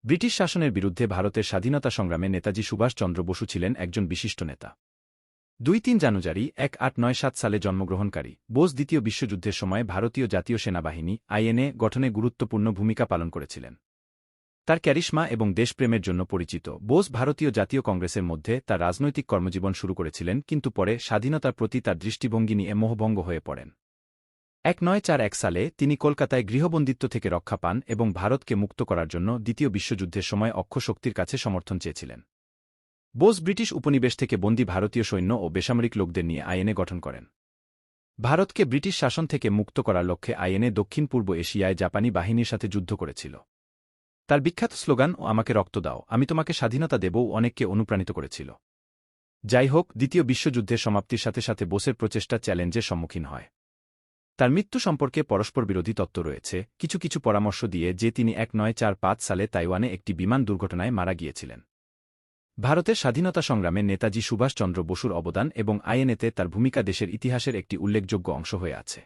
British শাসনের বিরুদ্ধে ভারতের স্বাধীনতা সংগ্রামে নেতাজি সুভাষচন্দ্র বসু ছিলেন একজন বিশিষ্ট নেতা। ২-৩ জানুয়ারি ১৮৯৭ সালে জন্মগ্রহণকারী বোস দ্বিতীয় বিশ্বযুদ্ধের সময় ভারতীয় জাতীয় সেনাবাহিনী আইএনএ গঠনে গুরুত্বপূর্ণ ভূমিকা পালন করেছিলেন। তার ক্যারিশমা এবং দেশপ্রেমের জন্য পরিচিত বোস ভারতীয় জাতীয় কংগ্রেসের মধ্যে তার রাজনৈতিক কর্মজীবন শুরু করেছিলেন, কিন্তু পরে স্বাধীনতার প্রতি তার দৃষ্টিভঙ্গি নিয়ে মোহভঙ্গ হয়ে পড়েন। ১৯৪১ সালে তিনি কলকাতায় গৃহবন্দিত্ব থেকে রক্ষা পান এবং ভারতকে মুক্ত করার জন্য দ্বিতীয় বিশ্বযুদ্ধের সময় অক্ষ শক্তির কাছে সমর্থন চেয়েছিলেন। বোস ব্রিটিশ উপনিবেশ থেকে বন্দী ভারতীয় সৈন্য ও বেসামরিক লোকদের নিয়ে আইএনএ গঠন করেন। ভারতকে ব্রিটিশ শাসন থেকে মুক্ত করার লক্ষ্যে আইএনএ দক্ষিণ পূর্ব এশিয়ায় জাপানি বাহিনীর সাথে যুদ্ধ করেছিল। তার বিখ্যাত স্লোগান "ও আমাকে রক্ত দাও, আমি তোমাকে স্বাধীনতা দেবও" অনেককে অনুপ্রাণিত করেছিল। যাই হোক, দ্বিতীয় বিশ্বযুদ্ধের সমাপ্তির সাথে সাথে বোসের প্রচেষ্টা চ্যালেঞ্জের সম্মুখীন হয়। তার মৃত্যু সম্পর্কে পরস্পরবিরোধী তত্ত্ব রয়েছে, কিছু কিছু পরামর্শ দিয়ে যে তিনি ১৯৪৫ সালে তাইওয়ানে একটি বিমান দুর্ঘটনায় মারা গিয়েছিলেন। ভারতের স্বাধীনতা সংগ্রামে নেতাজি সুভাষচন্দ্র বসুর অবদান এবং আইএনএতে তার ভূমিকা দেশের ইতিহাসের একটি উল্লেখযোগ্য অংশ হয়ে আছে।